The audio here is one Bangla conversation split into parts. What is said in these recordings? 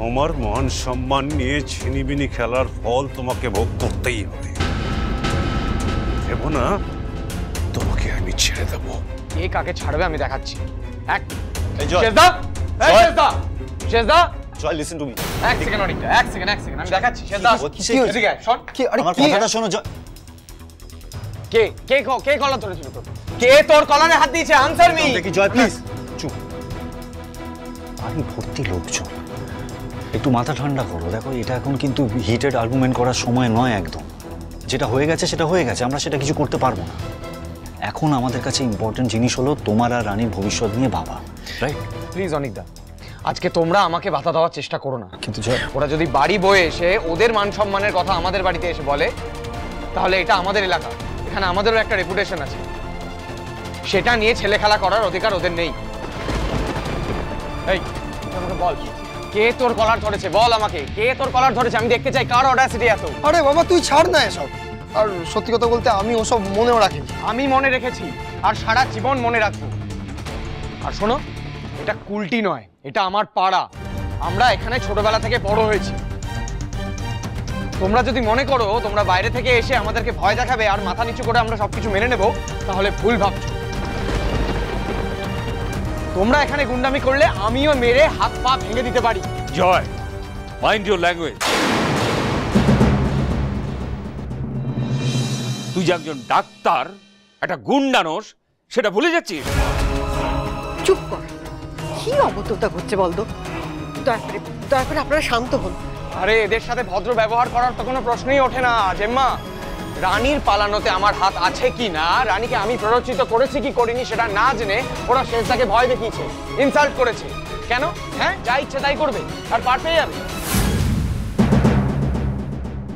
আমার মান সম্মান নিয়ে ছিনিবিনি খেলার ফল তোমাকে ভোগ করতেই হবে। দেবো না, তোমাকে আমি ছেড়ে দেবো। কে কাকে ছাড়বে আমি দেখাচ্ছি। Listen to me. এক সেকেন্ড আমি দেখাচ্ছি। কে কলার ধরেছিল তোর? কে তোর কলারে হাত দিয়েছে? Answer me. দেখি জয় প্লিজ চুপ। বাড়ি ভর্তি লোকজন, একটু মাথা ঠান্ডা করো। দেখো এটা এখন কিন্তু হিটেড আর্গুমেন্ট করার সময় নয় একদম। যেটা হয়ে গেছে সেটা হয়ে গেছে, আমরা সেটা কিছু করতে পারবো না। এখন আমাদের কাছে ইম্পর্টেন্ট জিনিস হলো তোমার আর রানীর ভবিষ্যৎ নিয়ে ভাবা, রাইট? প্লিজ অনিকদা, আজকে তোমরা আমাকে বাধা দেওয়ার চেষ্টা করো না। কিন্তু ওরা যদি বাড়ি বয়ে এসে ওদের মান সম্মানের কথা আমাদের বাড়িতে এসে বলে, তাহলে এটা আমাদের এলাকা, এখানে আমাদেরও একটা রেপুটেশন আছে। সেটা নিয়ে ছেলে খেলা করার অধিকার ওদের নেই। এই আমাকে বল, কে তোর কলার ধরেছে? বল আমাকে, কে তোর কলার ধরেছে? আমি দেখতে চাই কার অডাসিটি এত। আরে বাবা তুই ছাড় না এসব। আর সত্যি কথা বলতে আমি ওসব মনেও রাখিনি। আমি মনে রেখেছি আর সারা জীবন মনে রাখবো। আর শোনো, এটা কুলটি নয়, এটা আমার পাড়া। আমরা এখানে ছোটবেলা থেকে বড় হয়েছি। তোমরা যদি মনে করো তোমরা বাইরে থেকে এসে আমাদেরকে ভয় দেখাবে আর মাথা নিচু করে আমরা সবকিছু মেনে নেব, তাহলে ভুল ভাবছো। তোমরা এখানে গুন্ডামি করলে আমিও মেরে হাত পা ভেঙে দিতে পারি। জয়, মাইন্ড ইউর ল্যাঙ্গুয়েজ। তুই যে একজন ডাক্তার, একটা গুন্ডানোস, সেটা ভুলে যাচ্ছিস? চুপ কর, কি অবস্থা করছে বলতো? দয়া করে আপনারা শান্ত হন। আরে এদের সাথে ভদ্র ব্যবহার করার তো কোনো প্রশ্নই ওঠে না জেম্মা। রানীর পালানোতে আমার হাত আছে কি না, রানীকে আমি প্ররোচিত করেছি কি করিনি সেটা না জেনে ওরা শেষদাকে ভয় দেখিয়েছে, ইনসাল্ট করেছে। কেন? হ্যাঁ, যা ইচ্ছে তাই করবে আর পার পেয়ে যাবে।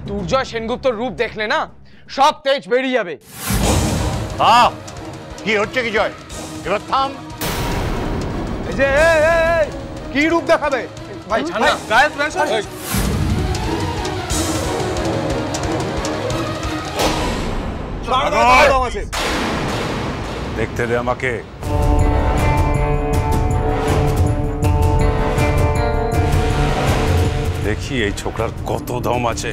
দুর্জয় সেনগুপ্তর রূপ দেখলে না সব তেজ বেরিয়ে যাবে। কি হচ্ছে কি জয়? এবার থাম। এই যে কি রূপ দেখাবে ভাই ছানা গায়েস প্রেশার। দেখতে দে আমাকে। দেখি এই ছোকরার কত দম আছে।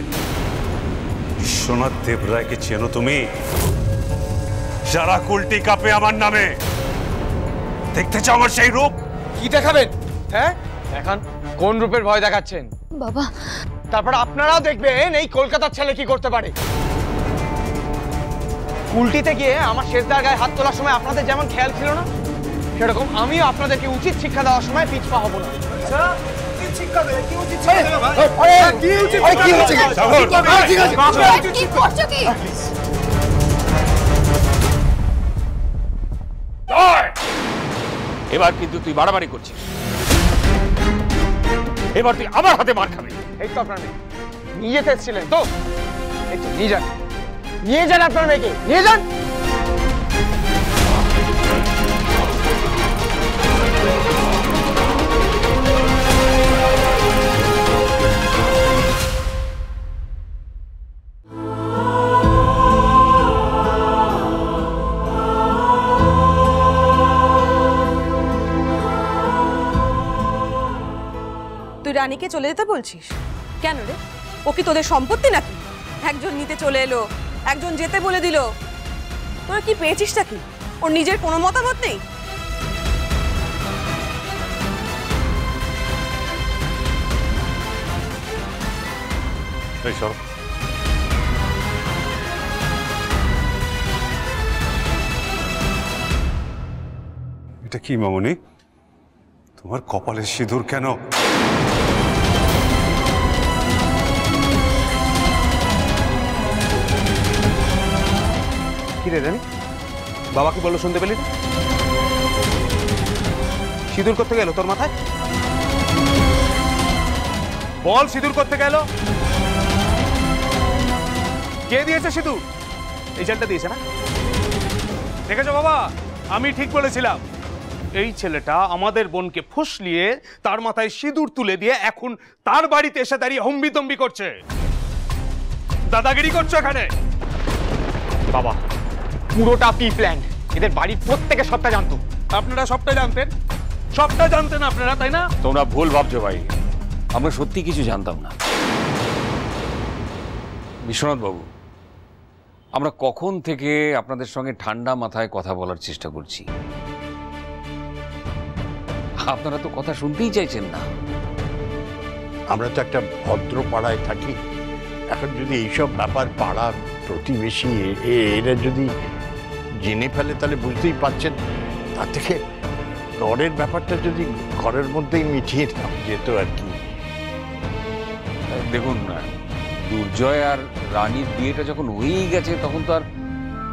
বিশ্বনাথ দেবরায়কে চেনো তুমি? যারা কুলটি কাঁপে আমার নামে। দেখতে চাও আমার সেই রূপ? কি দেখাবেন? হ্যাঁ দেখান, কোন রূপের ভয় দেখাচ্ছেন বাবা? তারপর আপনারাও দেখবেন এই কলকাতার ছেলে কি করতে পারে। উল্টিতে গিয়ে আমার শেষদার গায়ে হাত তোলার সময় আপনাদের যেমন খেয়াল ছিল না, সেরকম আমিও আপনাদেরকে উচিত শিক্ষা দেওয়ার সময় পিছপা হব না। এবার কিন্তু তুই বাড়াবাড়ি করছিস। এবার তুই আমার হাতে মার খাবি। এই তো আপনার মেয়ে নিয়ে যেতে এসেছিলেন তো, এই তো নিয়ে যান, নিয়ে যান আপনার মেয়েকে, নিয়ে যান। তুই রানীকে চলে যেতে বলছিস কেন রে? ও কি তোদের সম্পত্তি নাকি? একজন নিতে চলে এলো, একজন যেতে বলে দিল। তোরা কি পেয়েছিসটা কি? ওর নিজের কোনো মতামত নেই? এটা কি মামনি? তোমার কপালে সিঁদুর কেন? কি রে রানী, বাবা কি বললো শুনতে পেলি? সিঁদুর করতে গেল তোর মাথায়? বল সিঁদুর করতে গেল কে দিয়েছে সিঁদুর? এই ছেলেটা দিয়েছে না? দেখেছো বাবা, আমি ঠিক বলেছিলাম। এই ছেলেটা আমাদের বোনকে ফুসলিয়ে তার মাথায় সিঁদুর তুলে দিয়ে এখন তার বাড়িতে এসে দাঁড়িয়ে হম্বিতম্বি করছে, দাদাগিরি করছে এখানে। বাবা পুরোটা প্রি প্ল্যান। এদের বাড়ির প্রত্যেকে সবটা জানতো। আপনারা সবটা জানতেন? সবটা জানতেন আপনারা, তাই না? তোমরা ভুল ভাবছো ভাই। আমরা সত্যি কিছু জানতাম না। বিশ্বনাথ বাবু, আমরা কখন থেকে আপনাদের সঙ্গে ঠান্ডা মাথায় কথা বলার চেষ্টা করছি, আপনারা তো কথা শুনতেই চাইছেন না। আমরা তো একটা ভদ্র পাড়ায় থাকি, এখন যদি এইসব ব্যাপার পাড়া প্রতিবেশী এরা যদি জেনে ফেলে তাহলে বুঝতেই পারছেন, তার থেকে ঘরের ব্যাপারটা যদি ঘরের মধ্যেই মিটিয়ে নেওয়া যেত আর কি। দেখুন না, দুর্জয় আর রানীর বিয়েটা যখন হয়েই গেছে তখন তো আর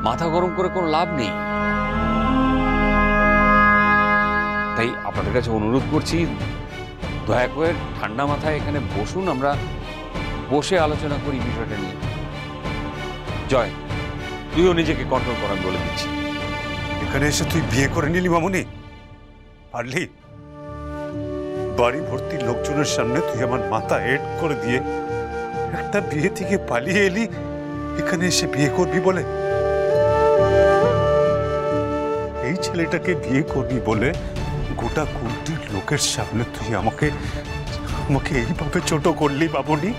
মাথা গরম করে কোনো লাভ নেই। তাই আপনাদের কাছে অনুরোধ করছি, দয়া করে ঠান্ডা মাথায় এখানে বসুন, আমরা বসে আলোচনা করি বিষয়টা নিয়ে। জয়, তুইও নিজেকে কন্ট্রোল করার বলে দিচ্ছি। এখানে এসে তুই বিয়ে করে নিলি মামুনি? পারলি? বাড়ি ভর্তি লোকজনের সামনে তুই আমার মাথা হেড করে দিয়ে একটা বিয়ে থেকে পালিয়ে এলি, এখানে এসে বিয়ে করবি বলে? এই ছেলেটাকে বিয়ে করবি বলে গোটা কুটির লোকের সামনে তুই আমাকে এইভাবে ছোট করলি বাবুনি?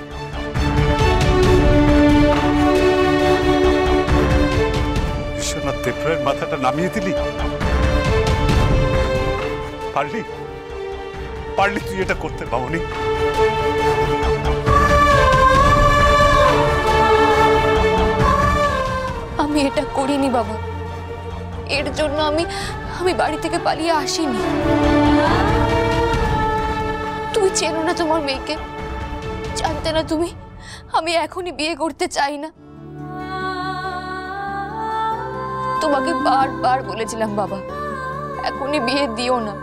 বিশ্বনাথ দেবরায়ের মাথাটা নামিয়ে দিলি? পারলি তুই এটা করতে বাবুনি? আমি এটা করিনি বাবা, এর জন্য আমি বাড়ি থেকে পালিয়ে আসিনি। তুমি চেনো না তোমার মেয়েকে, জানতে না তুমি আমি এখনই বিয়ে করতে চাই না। তোমাকে বারবার বলেছিলাম বাবা, এখনই বিয়ে দিও না,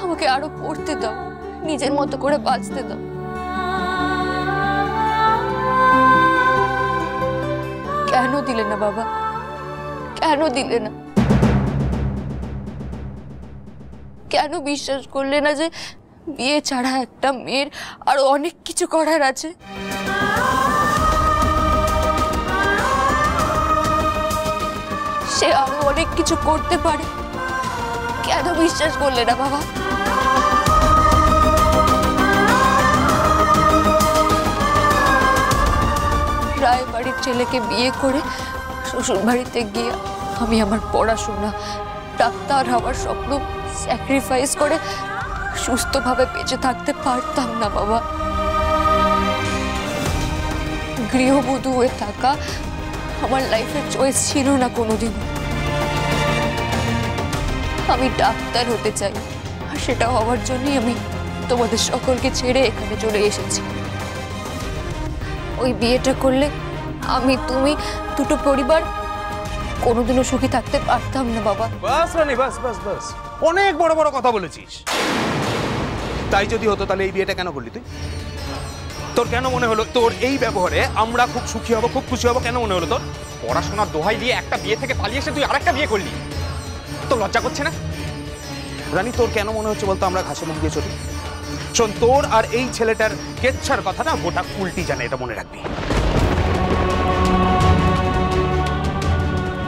আমাকে আরো পড়তে দাও, নিজের মতো করে বাঁচতে দাও। কেন দিলে না বাবা, কেন দিলে না? কেন বিশ্বাস করলে না যে বিয়ে ছাড়া একটা মেয়ের আরো অনেক কিছু করার আছে? সে আরো অনেক কিছু করতে পারে, কেন বিশ্বাস করলে না বাবা? রায় বাড়ির ছেলেকে বিয়ে করে শ্বশুর বাড়িতে গিয়ে আমি আমার পড়াশোনা, ডাক্তার হওয়ার স্বপ্ন স্যাক্রিফাইস করে সুস্থভাবে বেঁচে থাকতে পারতাম না বাবা। গৃহবধূ হয়ে থাকা আমার লাইফের চয়েস ছিল না কোনোদিন। আমি ডাক্তার হতে চাই, আর সেটা হওয়ার জন্যই আমি তোমাদের সকলকে ছেড়ে এখানে চলে এসেছি। ওই বিয়েটা করলে আমি, তুমি, দুটো পরিবার কোনোদিনও সুখী থাকতে পারতাম না বাবা। বাস রানী, বাস বাস বাস, অনেক বড় বড় কথা বলেছিস। তাই যদি হতো তাহলে এই বিয়েটা কেন করলি তুই? তোর কেন মনে হলো তোর এই ব্যবহারে আমরা খুব সুখী হব, খুব খুশি হব? কেন মনে হলো তোর? পড়াশোনার দোহাই দিয়ে একটা বিয়ে থেকে পালিয়ে এসে তুই আরেকটা বিয়ে করলি, তোর লজ্জা করছে না? রানী, তোর কেন মনে হচ্ছে বলতো আমরা ঘাসে মুখ দিয়ে চলি? শোন, তোর আর এই ছেলেটার কেচ্ছার কথা না গোটা কুলটি জানে, এটা মনে রাখবি।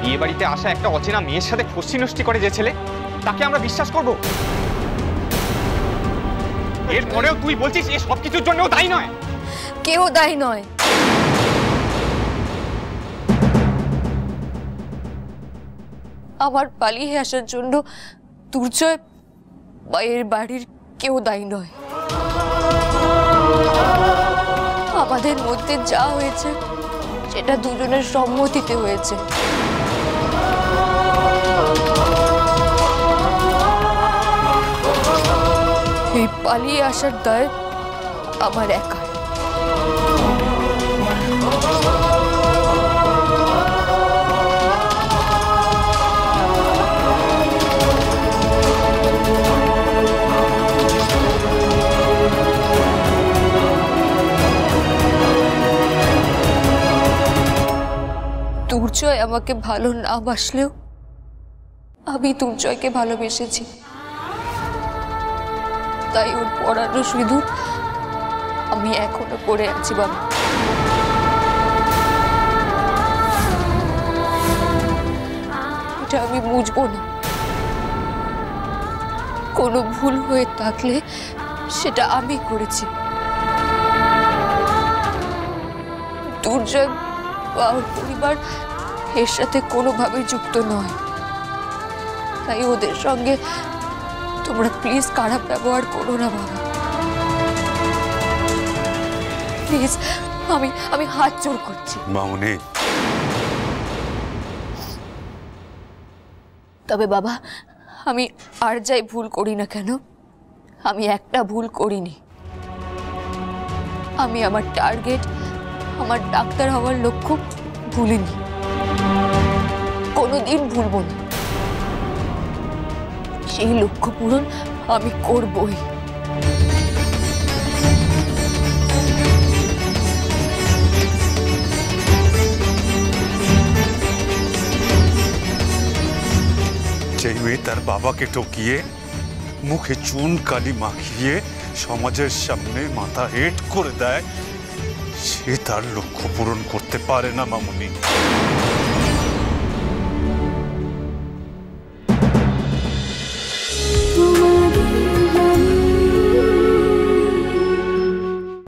বিয়ে বাড়িতে আসা একটা অচেনা মেয়ের সাথে ফষ্টি নষ্টি করে যে ছেলে, তাকে আমরা বিশ্বাস করব? এরপরেও তুই বলছিস এ সব কিছুর জন্যও দায়ী নয়? কেউ দায়ী নয়। আমার পালিয়ে আসার জন্য দুর্জয় বা এর বাড়ির কেউ দায়ী নয়। আমাদের মধ্যে যা হয়েছে সেটা দুজনের সম্মতিতে হয়েছে। এই পালিয়ে আসার দায় আমার একার। দুর্জয় আমাকে ভালো না বাসলেও আমি দুর্জয়কে ভালোবেসেছি, তাই ওর পড়ানো সিঁদুর আমি এখনো পড়ে আছি বাবা। এটা আমি বুঝবো না, কোনো ভুল হয়ে থাকলে সেটা আমি করেছি। দুর্জয় বা ওর পরিবার এর সাথে কোনোভাবেই যুক্ত নয়। তাই ওদের সঙ্গে তোমরা প্লিজ খারাপ ব্যবহার করো না বাবা, প্লিজ। আমি হাত জোড় করছি। মামুনি, তবে বাবা, আমি আর যাই ভুল করি না কেন, আমি একটা ভুল করিনি। আমি আমার টার্গেট, আমার ডাক্তার হওয়ার লক্ষ্য ভুলিনি, কোনোদিন ভুলব না। সেই লক্ষ্য পূরণ আমি করবই। যেই মেয়ে তার বাবাকে টকিয়ে মুখে চুন কালি মাখিয়ে সমাজের সামনে মাথা হেট করে দেয়, সে তার লক্ষ্য পূরণ করতে পারে না মামুনি।